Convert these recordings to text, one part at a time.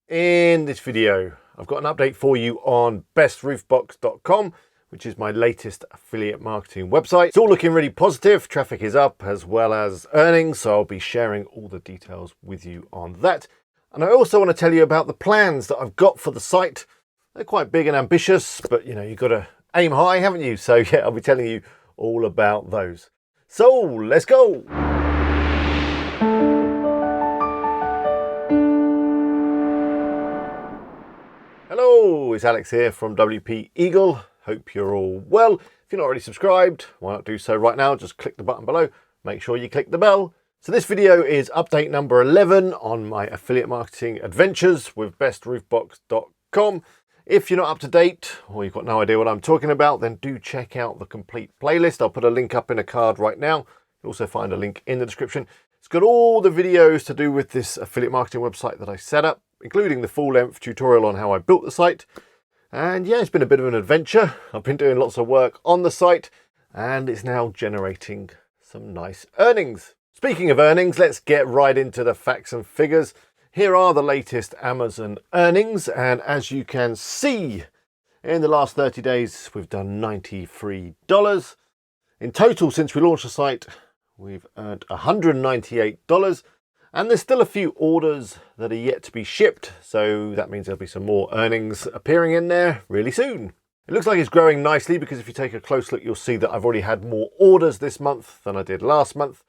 In this video, I've got an update for you on bestroofbox.com, which is my latest affiliate marketing website. It's all looking really positive. Traffic is up as well as earnings, so I'll be sharing all the details with you on that. And I also want to tell you about the plans that I've got for the site. They're quite big and ambitious, but you've got to aim high, haven't you? So yeah, I'll be telling you all about those. So let's go. Hello, it's Alex here from WP Eagle. Hope you're all well. If you're not already subscribed, why not do so right now? Just click the button below. Make sure you click the bell. So this video is update number 11 on my affiliate marketing adventures with bestroofbox.com. If you're not up to date or you've got no idea what I'm talking about, then do check out the complete playlist. I'll put a link up in a card right now. You'll also find a link in the description. It's got all the videos to do with this affiliate marketing website that I set up, including the full-length tutorial on how I built the site. And yeah, it's been a bit of an adventure. I've been doing lots of work on the site and it's now generating some nice earnings. Speaking of earnings, let's get right into the facts and figures. Here are the latest Amazon earnings, and as you can see, in the last 30 days, we've done $93. In total, since we launched the site, we've earned $198. And there's still a few orders that are yet to be shipped, so that means there'll be some more earnings appearing in there really soon. It looks like it's growing nicely because if you take a close look, you'll see that I've already had more orders this month than I did last month.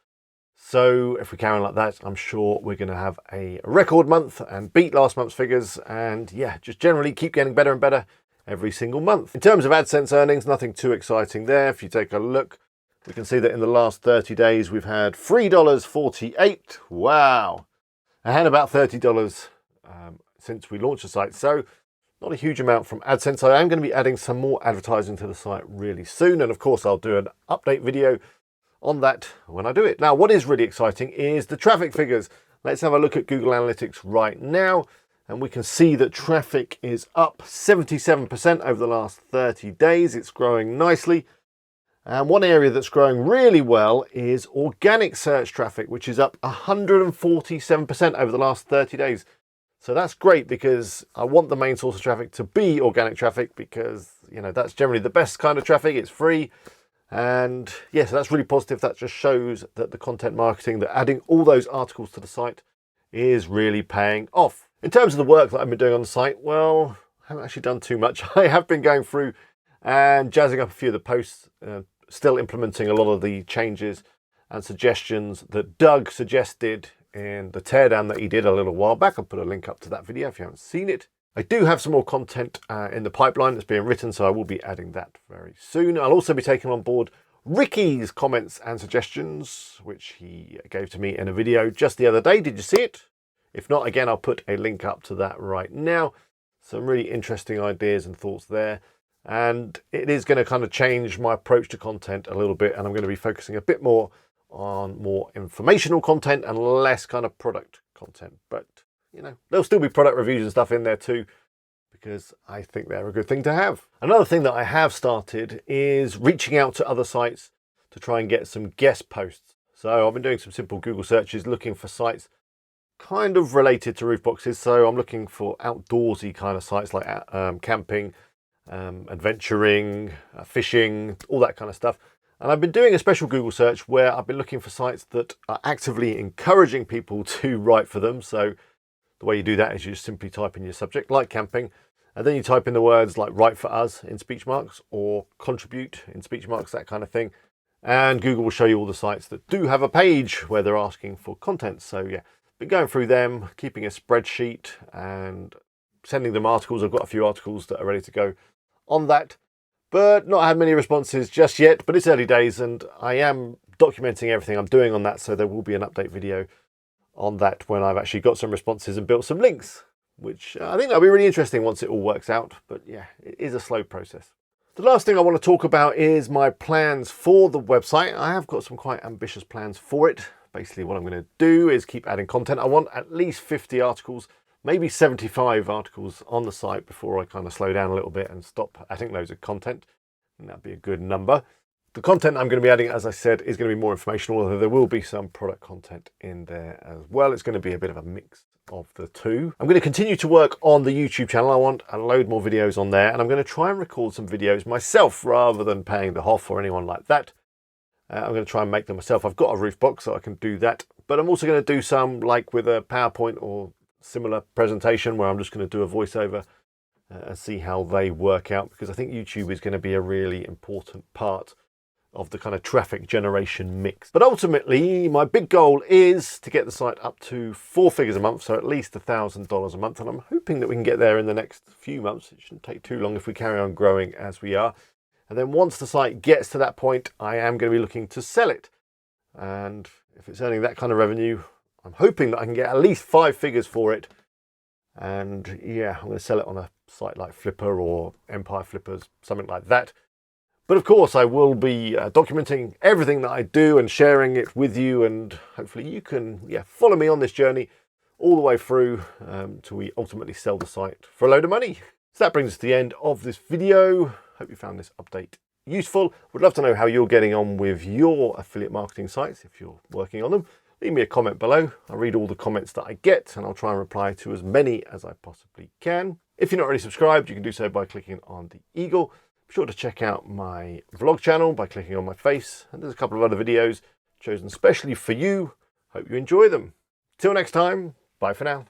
So if we carry on like that, I'm sure we're going to have a record month and beat last month's figures, and yeah, just generally keep getting better and better every single month. In terms of AdSense earnings, nothing too exciting there. If you take a look, we can see that in the last 30 days, we've had $3.48. Wow. And about $30 since we launched the site. So not a huge amount from AdSense. I am going to be adding some more advertising to the site really soon. And of course, I'll do an update video on that when I do it. Now, what is really exciting is the traffic figures. Let's have a look at Google Analytics right now. And we can see that traffic is up 77% over the last 30 days. It's growing nicely. And one area that's growing really well is organic search traffic, which is up 147% over the last 30 days. So that's great because I want the main source of traffic to be organic traffic because, that's generally the best kind of traffic. It's free. And yes, that's really positive. That just shows that the content marketing, that adding all those articles to the site is really paying off. In terms of the work that I've been doing on the site, well, I haven't actually done too much. I have been going through and jazzing up a few of the posts, still implementing a lot of the changes and suggestions that Doug suggested in the teardown that he did a little while back. I'll put a link up to that video if you haven't seen it. I do have some more content in the pipeline that's being written, so I will be adding that very soon. I'll also be taking on board Ricky's comments and suggestions, which he gave to me in a video just the other day. Did you see it? If not, again, I'll put a link up to that right now. Some really interesting ideas and thoughts there. And it is going to kind of change my approach to content a little bit. And I'm going to be focusing a bit more on more informational content and less kind of product content. But, there'll still be product reviews and stuff in there too, because I think they're a good thing to have. Another thing that I have started is reaching out to other sites to try and get some guest posts. So I've been doing some simple Google searches, looking for sites kind of related to roof boxes. So I'm looking for outdoorsy kind of sites like camping, adventuring, fishing, all that kind of stuff. And I've been doing a special Google search where I've been looking for sites that are actively encouraging people to write for them. So the way you do that is you just simply type in your subject, like camping, and then you type in the words like write for us in speech marks or contribute in speech marks, that kind of thing. And Google will show you all the sites that do have a page where they're asking for content. So yeah, been going through them, keeping a spreadsheet and sending them articles. I've got a few articles that are ready to go on that, but not had many responses just yet. But it's early days and I am documenting everything I'm doing on that, so there will be an update video on that when I've actually got some responses and built some links, which I think that'll be really interesting once it all works out. But yeah, it is a slow process. The last thing I want to talk about is my plans for the website. I have got some quite ambitious plans for it. Basically what I'm going to do is keep adding content. I want at least 50 articles, maybe 75 articles on the site before I kind of slow down a little bit and stop adding loads of content. And that'd be a good number. The content I'm going to be adding, as I said, is going to be more informational, although there will be some product content in there as well. It's going to be a bit of a mix of the two. I'm going to continue to work on the YouTube channel. I want a load more videos on there, and I'm going to try and record some videos myself rather than paying the Hoff or anyone like that. I'm going to try and make them myself. I've got a roof box, so I can do that. But I'm also going to do some like with a PowerPoint or similar presentation where I'm just going to do a voiceover and see how they work out, because I think YouTube is going to be a really important part of the kind of traffic generation mix. But ultimately, my big goal is to get the site up to 4 figures a month, so at least $1,000 a month. And I'm hoping that we can get there in the next few months. It shouldn't take too long if we carry on growing as we are. And then once the site gets to that point, I am going to be looking to sell it. And if it's earning that kind of revenue, I'm hoping that I can get at least 5 figures for it. And yeah, I'm going to sell it on a site like Flipper or Empire Flippers, something like that. But of course, I will be documenting everything that I do and sharing it with you. And hopefully you can follow me on this journey all the way through till we ultimately sell the site for a load of money. So that brings us to the end of this video. Hope you found this update useful. Would love to know how you're getting on with your affiliate marketing sites if you're working on them. Leave me a comment below. I read all the comments that I get and I'll try and reply to as many as I possibly can. If you're not already subscribed, you can do so by clicking on the eagle. Be sure to check out my vlog channel by clicking on my face. And there's a couple of other videos chosen specially for you. Hope you enjoy them. Till next time, bye for now.